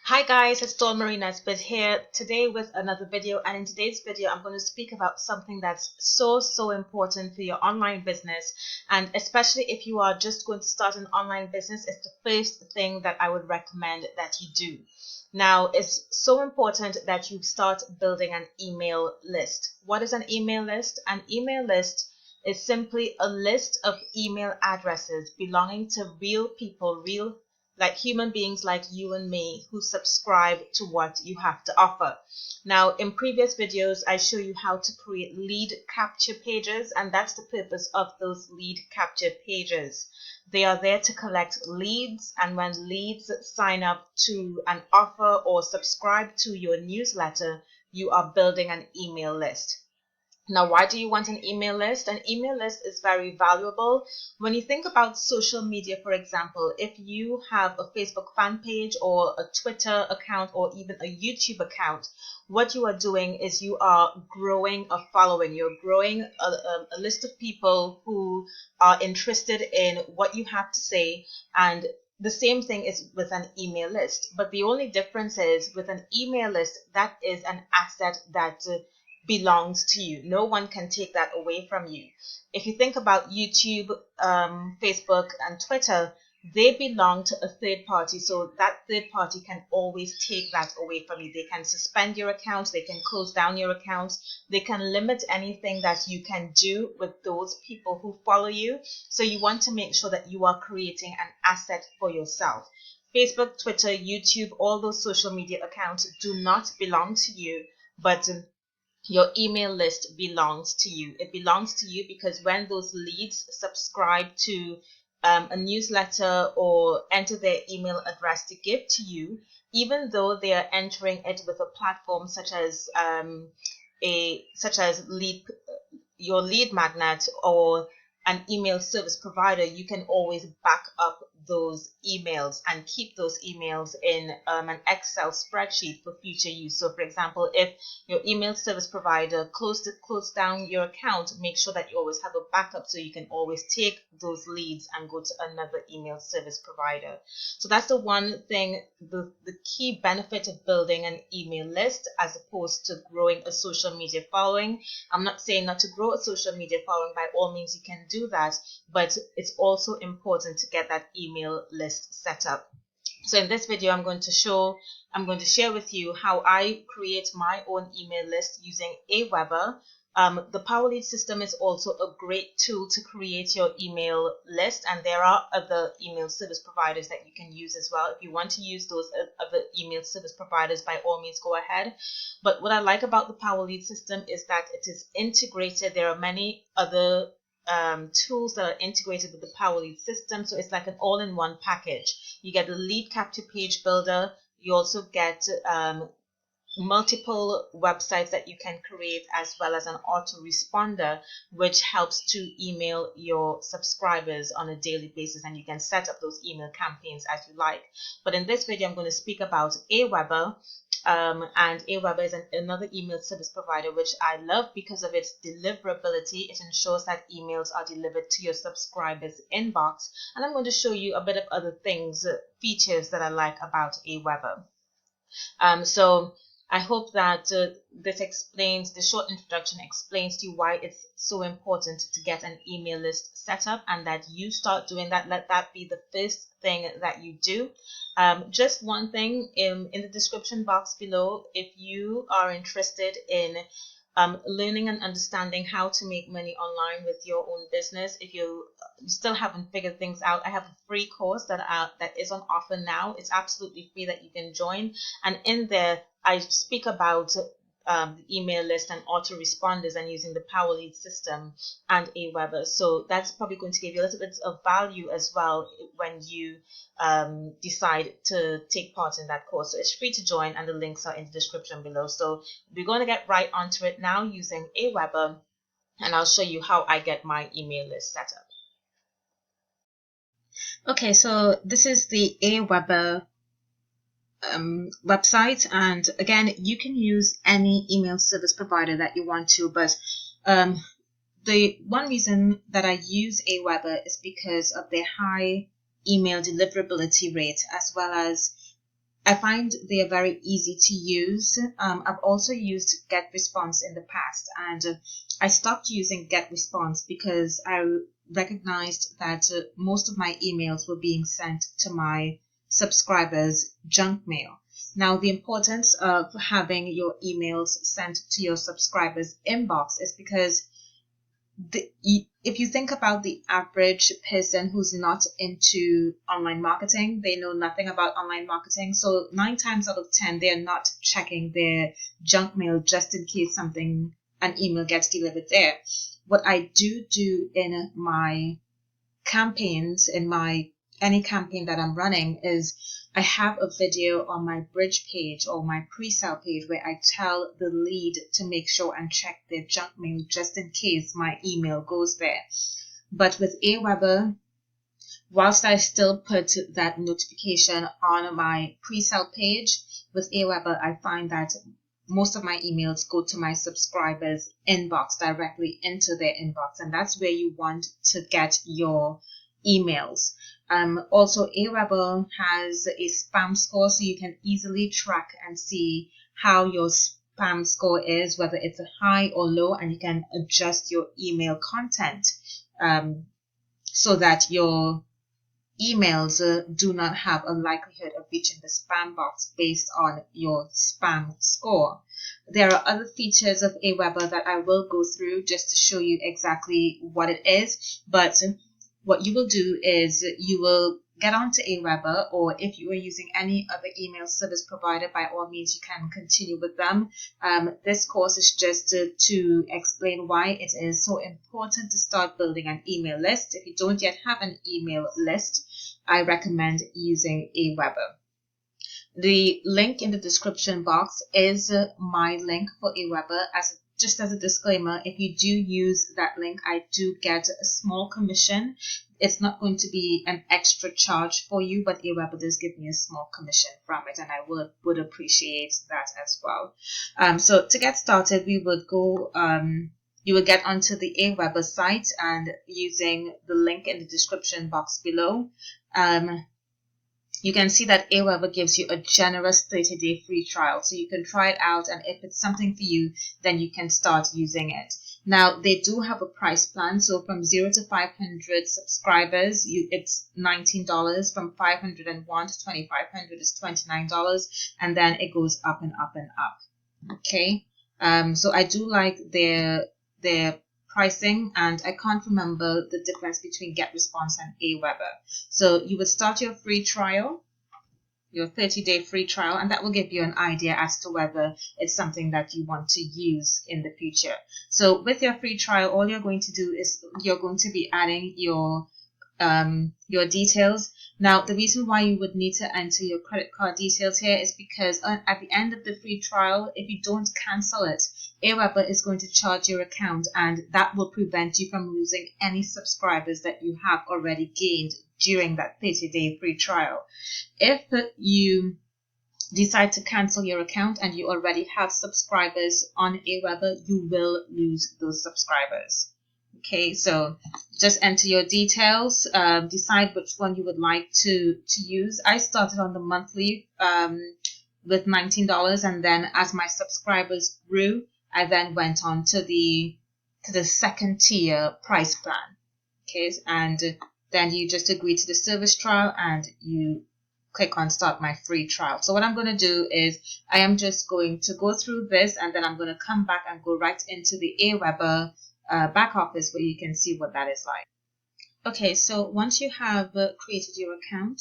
Hi guys, it's Dawn Marie Nesbitt here today with another video, and in today's video I'm going to speak about something that's so important for your online business, and especially if you are just going to start an online business, it's the first thing that I would recommend that you do. Now, it's so important that you start building an email list. What is an email list? An email list is simply a list of email addresses belonging to real people, like human beings like you and me who subscribe to what you have to offer. Now, in previous videos, I show you how to create lead capture pages, and that's the purpose of those lead capture pages. They are there to collect leads, and when leads sign up to an offer or subscribe to your newsletter, you are building an email list. Now, why do you want an email list? An email list is very valuable. When you think about social media, for example, if you have a Facebook fan page or a Twitter account or even a YouTube account, what you are doing is you are growing a following. You're growing a list of people who are interested in what you have to say, and the same thing is with an email list. But the only difference is with an email list, that is an asset that belongs to you. No one can take that away from you. If you think about YouTube, Facebook, and Twitter, they belong to a third party. So that third party can always take that away from you. They can suspend your accounts. They can close down your accounts. They can limit anything that you can do with those people who follow you. So you want to make sure that you are creating an asset for yourself. Facebook, Twitter, YouTube, all those social media accounts do not belong to you, but your email list belongs to you. It belongs to you because when those leads subscribe to a newsletter or enter their email address to give to you, even though they are entering it with a platform such as your lead magnet or an email service provider, you can always back up those emails and keep those emails in an Excel spreadsheet for future use. So for example, if your email service provider closed down your account, make sure that you always have a backup so you can always take those leads and go to another email service provider. So that's the one thing, the key benefit of building an email list as opposed to growing a social media following. I'm not saying not to grow a social media following. By all means, you can do that, but it's also important to get that email list set up. So in this video, I'm going to share with you how I create my own email list using Aweber. The PowerLead system is also a great tool to create your email list, and there are other email service providers that you can use as well. If you want to use those other email service providers, by all means, go ahead. But what I like about the PowerLead system is that it is integrated. There are many other tools that are integrated with the PowerLead system, so it's like an all-in-one package. You get the lead capture page builder. You also get multiple websites that you can create, as well as an autoresponder which helps to email your subscribers on a daily basis, and you can set up those email campaigns as you like. But in this video, I'm going to speak about Aweber. And Aweber is another email service provider which I love because of its deliverability. It ensures that emails are delivered to your subscribers' inbox, and I'm going to show you a bit of other things, features that I like about Aweber. So I hope that the short introduction explains to you why it's so important to get an email list set up, and that you start doing that. Let that be the first thing that you do. Just one thing, in the description box below, if you are interested in learning and understanding how to make money online with your own business, if you still haven't figured things out, I have a free course that is on offer now. It's absolutely free that you can join, and in there I speak about the email list and autoresponders and using the PowerLead system and Aweber. So that's probably going to give you a little bit of value as well when you decide to take part in that course. So it's free to join, and the links are in the description below. So we're going to get right onto it now using Aweber, and I'll show you how I get my email list set up. Okay, so this is the Aweber website, and again, you can use any email service provider that you want to, but the one reason that I use Aweber is because of their high email deliverability rate, as well as I find they are very easy to use. I've also used GetResponse in the past, and I stopped using GetResponse because I recognized that most of my emails were being sent to my subscribers' junk mail. Now, the importance of having your emails sent to your subscribers' inbox is because if you think about the average person who's not into online marketing, they know nothing about online marketing. So 9 times out of 10, they're not checking their junk mail just in case an email gets delivered there. What I do in my campaigns, any campaign that I'm running, is I have a video on my bridge page or my pre-sale page where I tell the lead to make sure and check their junk mail just in case my email goes there. But with Aweber, whilst I still put that notification on my pre-sale page, with Aweber, I find that most of my emails go to my subscribers' inbox, directly into their inbox, and that's where you want to get your emails. Also, Aweber has a spam score, so you can easily track and see how your spam score is, whether it's a high or low, and you can adjust your email content so that your emails do not have a likelihood of reaching the spam box based on your spam score. There are other features of Aweber that I will go through just to show you exactly what it is, but what you will do is you will get onto Aweber, or if you are using any other email service provider, by all means you can continue with them. This course is just to explain why it is so important to start building an email list. If you don't yet have an email list, I recommend using Aweber. The link in the description box is my link for Aweber. Just as a disclaimer, if you do use that link, I do get a small commission. It's not going to be an extra charge for you, but Aweber does give me a small commission from it, and I would appreciate that as well. So to get started, we would go, you will get onto the Aweber site, and using the link in the description box below, you can see that Aweber gives you a generous 30-day free trial. So you can try it out, and if it's something for you, then you can start using it. Now, they do have a price plan. So from 0 to 500 subscribers, it's $19. From 501 to 2,500 is $29. And then it goes up and up and up. Okay. So I do like their pricing, and I can't remember the difference between GetResponse and Aweber. So you would start your free trial, your 30-day free trial, and that will give you an idea as to whether it's something that you want to use in the future. So with your free trial, all you're going to do is you're going to be adding your details. Now, the reason why you would need to enter your credit card details here is because at the end of the free trial, if you don't cancel it, Aweber is going to charge your account, and that will prevent you from losing any subscribers that you have already gained during that 30-day free trial. If you decide to cancel your account and you already have subscribers on Aweber, you will lose those subscribers. Okay, so just enter your details, decide which one you would like to use. I started on the monthly with $19, and then as my subscribers grew, I then went on to the second tier price plan. Okay, and then you just agree to the service trial and you click on start my free trial. So what I'm going to do is I am just going to go through this, and then I'm going to come back and go right into the Aweber back office where you can see what that is like. Okay, so once you have created your account,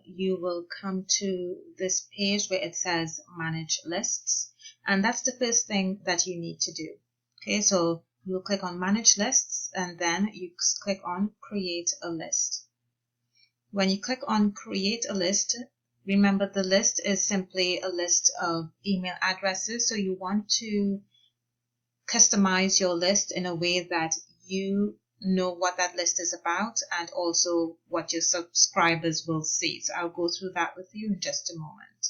you will come to this page where it says manage lists, and that's the first thing that you need to do. Okay, so you will click on manage lists, and then you click on create a list. When you click on create a list, remember the list is simply a list of email addresses, so you want to customize your list in a way that you know what that list is about and also what your subscribers will see. So I'll go through that with you in just a moment.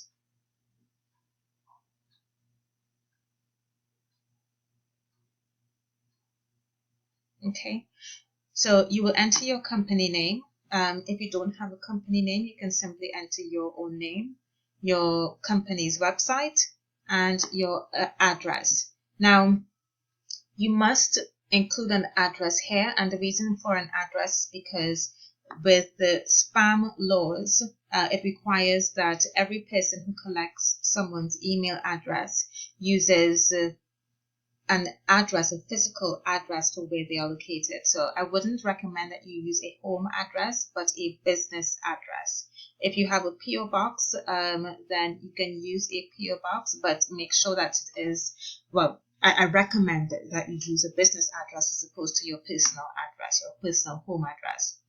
Okay, so you will enter your company name. If you don't have a company name, you can simply enter your own name. your company's website, and your address. Now, you must include an address here, and the reason for an address is because with the spam laws, it requires that every person who collects someone's email address uses an address, a physical address for where they are located. So I wouldn't recommend that you use a home address, but a business address. If you have a PO box, then you can use a PO box, but make sure that it is, well, I recommend that you use a business address as opposed to your personal address, your personal home address.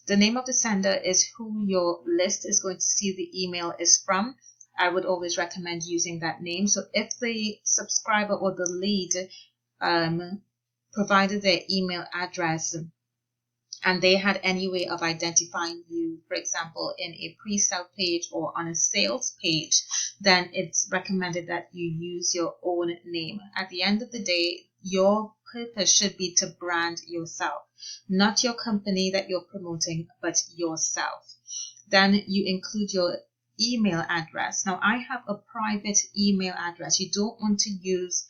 The name of the sender is who your list is going to see the email is from. I would always recommend using that name. So if the subscriber or the lead provided their email address and they had any way of identifying you, for example, in a pre-sale page or on a sales page, then it's recommended that you use your own name. At the end of the day, your purpose should be to brand yourself, not your company that you're promoting, but yourself. Then you include your email address. Now, I have a private email address. You don't want to use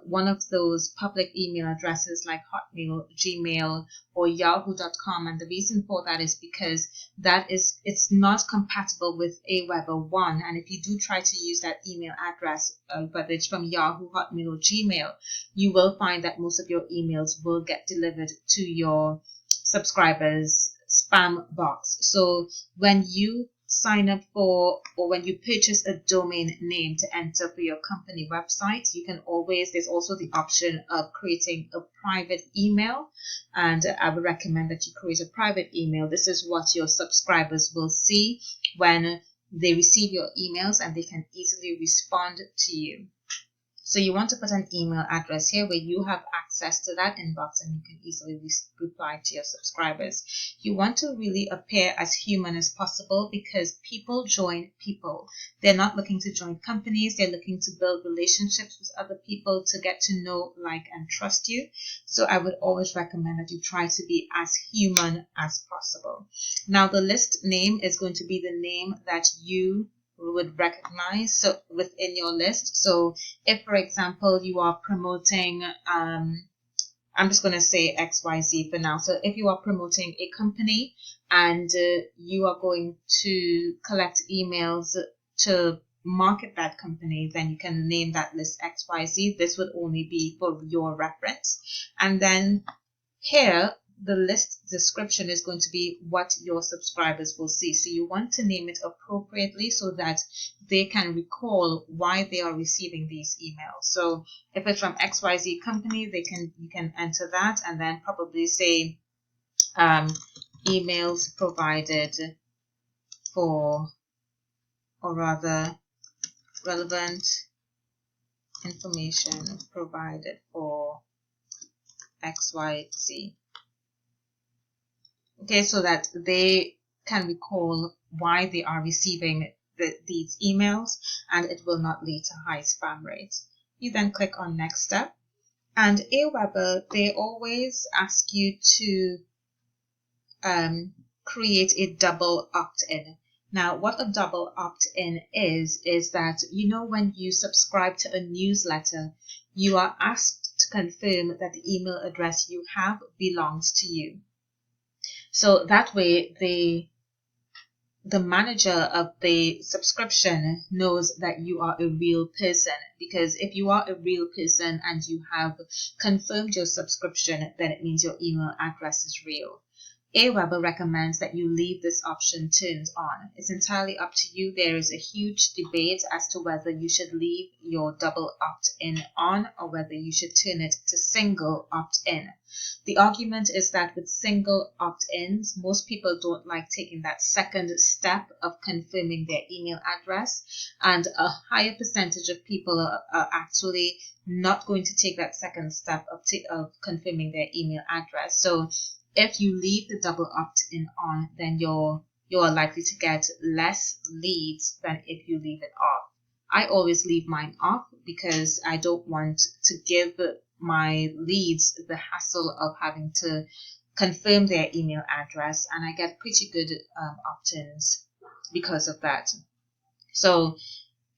one of those public email addresses like Hotmail, Gmail, or Yahoo.com, and the reason for that is because it's not compatible with Aweber 1. And if you do try to use that email address, whether it's from Yahoo, Hotmail, or Gmail, you will find that most of your emails will get delivered to your subscribers' spam box. So when you sign up for, or when you purchase a domain name to enter for your company website, you can always, there's also the option of creating a private email, and I would recommend that you create a private email. This is what your subscribers will see when they receive your emails, and they can easily respond to you. So you want to put an email address here where you have access to that inbox and you can easily reply to your subscribers. You want to really appear as human as possible because people join people. They're not looking to join companies. They're looking to build relationships with other people, to get to know, like, and trust you. So I would always recommend that you try to be as human as possible. Now, the list name is going to be the name that you would recognize so within your list. So if, for example, you are promoting I'm just going to say XYZ for now. So if you are promoting a company and you are going to collect emails to market that company, then you can name that list XYZ. This would only be for your reference. And then here, the list description is going to be what your subscribers will see. So you want to name it appropriately so that they can recall why they are receiving these emails. So if it's from XYZ company, you can enter that and then probably say emails provided for, or rather relevant information provided for XYZ. Okay, so that they can recall why they are receiving these emails and it will not lead to high spam rates. You then click on next step, and Aweber, they always ask you to create a double opt-in. Now, what a double opt-in is that, you know, when you subscribe to a newsletter, you are asked to confirm that the email address you have belongs to you. So that way, the manager of the subscription knows that you are a real person, because if you are a real person and you have confirmed your subscription, then it means your email address is real. Aweber recommends that you leave this option turned on. It's entirely up to you. There is a huge debate as to whether you should leave your double opt-in on or whether you should turn it to single opt-in. The argument is that with single opt-ins, most people don't like taking that second step of confirming their email address, and a higher percentage of people are actually not going to take that second step of confirming their email address. So if you leave the double opt-in on, then you're likely to get less leads than if you leave it off. I always leave mine off because I don't want to give my leads the hassle of having to confirm their email address, and I get pretty good opt-ins because of that. So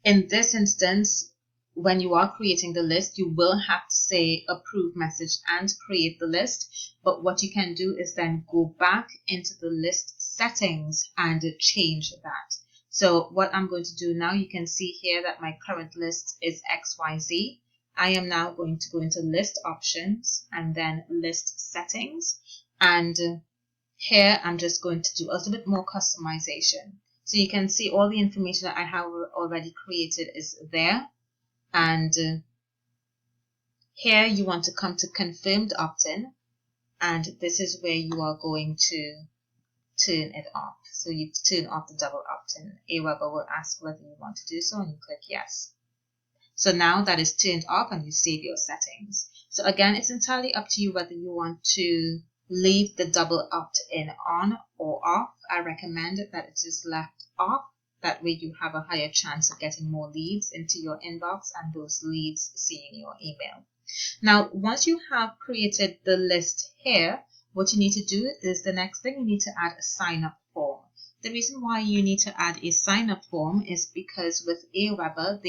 in this instance, when you are creating the list, you will have to say approve message and create the list. But what you can do is then go back into the list settings and change that. So what I'm going to do now, you can see here that my current list is XYZ. I am now going to go into list options and then list settings. And here I'm just going to do a little bit more customization. So you can see all the information that I have already created is there. And here you want to come to confirmed opt-in. And this is where you are going to turn it off. So you turn off the double opt-in. Aweber will ask whether you want to do so, and you click yes. So now that is turned off and you save your settings. So again, it's entirely up to you whether you want to leave the double opt-in on or off. I recommend that it is left off. That way you have a higher chance of getting more leads into your inbox and those leads seeing your email. Now, once you have created the list here, what you need to do is the next thing, you need to add a sign-up form. The reason why you need to add a sign-up form is because with Aweber,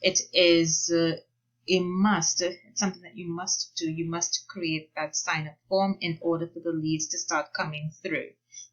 it is a must. It's something that you must do. You must create that sign-up form in order for the leads to start coming through.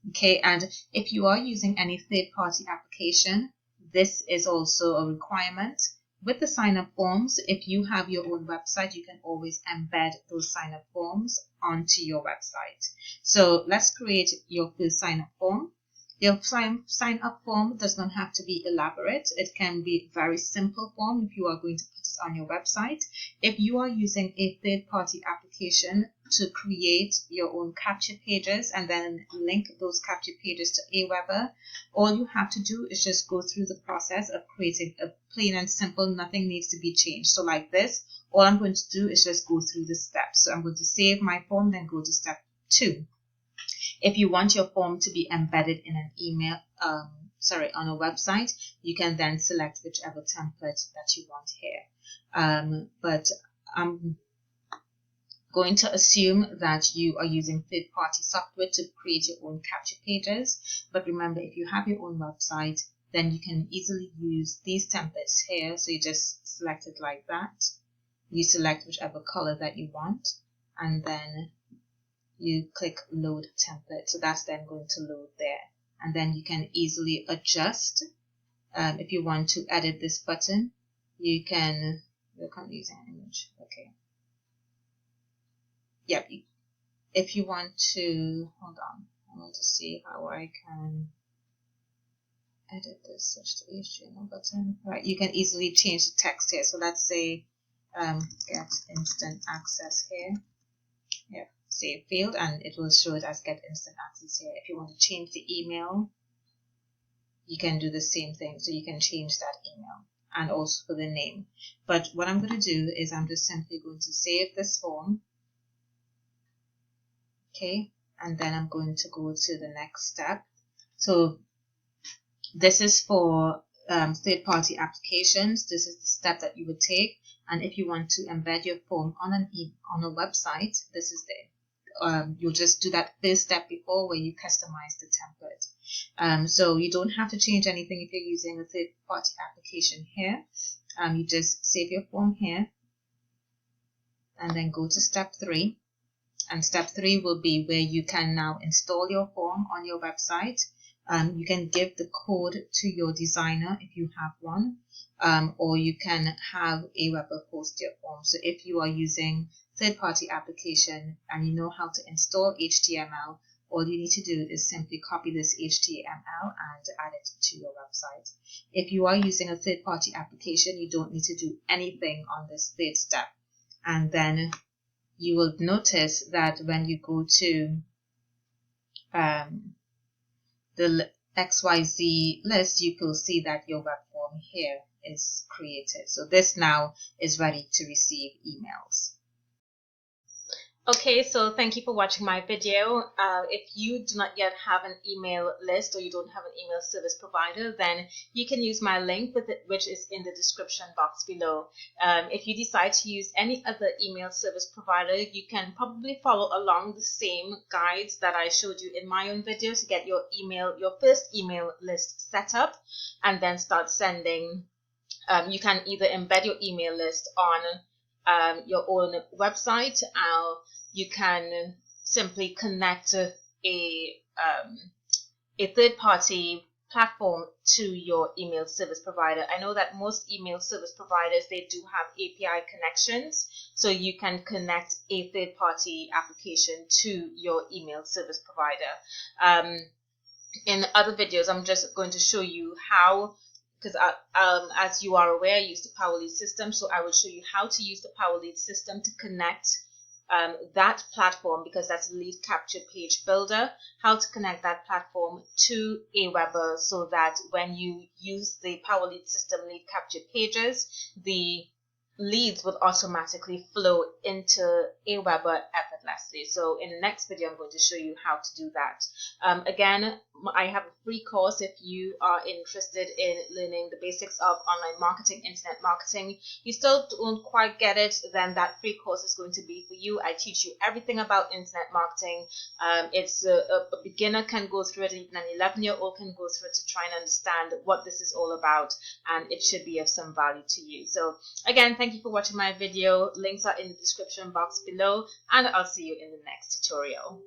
Okay, and if you are using any third-party application, this is also a requirement. With the sign-up forms, if you have your own website, you can always embed those sign-up forms onto your website. So let's create your first sign-up form. Your sign-up form does not have to be elaborate. It can be a very simple form if you are going to put it on your website. If you are using a third-party application to create your own capture pages and then link those capture pages to Aweber, all you have to do is just go through the process of creating a plain and simple, nothing needs to be changed. So like this, all I'm going to do is just go through the steps. So I'm going to save my form, then go to step 2. If you want your form to be embedded in an email, on a website, you can then select whichever template that you want here. But I'm going to assume that you are using third-party software to create your own capture pages. But remember, if you have your own website, then you can easily use these templates here. So you just select it like that. You select whichever color that you want, and then you click load template. So that's then going to load there. And then you can easily adjust. If you want to edit this button, you can, we're currently using an image. Okay. Yep. If you want to, hold on, I want to see how I can edit this, switch to HTML button. Right, you can easily change the text here. So let's say get instant access here. Yep. Save field, and it will show it as get instant access here. If you want to change the email, you can do the same thing. So you can change that email and also for the name. But what I'm going to do is I'm just simply going to save this form. Okay, and then I'm going to go to the next step. So this is for third-party applications. This is the step that you would take. And if you want to embed your form on a website, this is you'll just do that first step before where you customize the template. So you don't have to change anything if you're using a third-party application here. You just save your form here and then go to step 3. And step 3 will be where you can now install your form on your website. You can give the code to your designer if you have one, or you can have Aweber post your form. So if you are using third-party application and you know how to install HTML, all you need to do is simply copy this HTML and add it to your website. If you are using a third-party application, you don't need to do anything on this third step. And then you will notice that when you go to the XYZ list, you will see that your web form here is created. So this now is ready to receive emails. Okay, so thank you for watching my video. If you do not yet have an email list or you don't have an email service provider, then you can use my link with it, which is in the description box below. If you decide to use any other email service provider, you can probably follow along the same guides that I showed you in my own video to get your first email list set up and then start sending. You can either embed your email list on your own website, or you can simply connect a third-party platform to your email service provider. I know that most email service providers, they do have API connections, so you can connect a third-party application to your email service provider. In other videos, I'm just going to show you how, because as you are aware, I use the PowerLead system, so I will show you how to use the PowerLead system to connect that platform, because that's a lead capture page builder, how to connect that platform to Aweber so that when you use the PowerLead system lead capture pages, the leads would automatically flow into Aweber effortlessly. So in the next video, I'm going to show you how to do that. Again, I have a free course if you are interested in learning the basics of online marketing, internet marketing. You still don't quite get it, then that free course is going to be for you. I teach you everything about internet marketing. It's a beginner can go through it, even an 11-year-old can go through it to try and understand what this is all about, and it should be of some value to you. So again, thank you for watching my video. Links are in the description box below, and I'll see you in the next tutorial.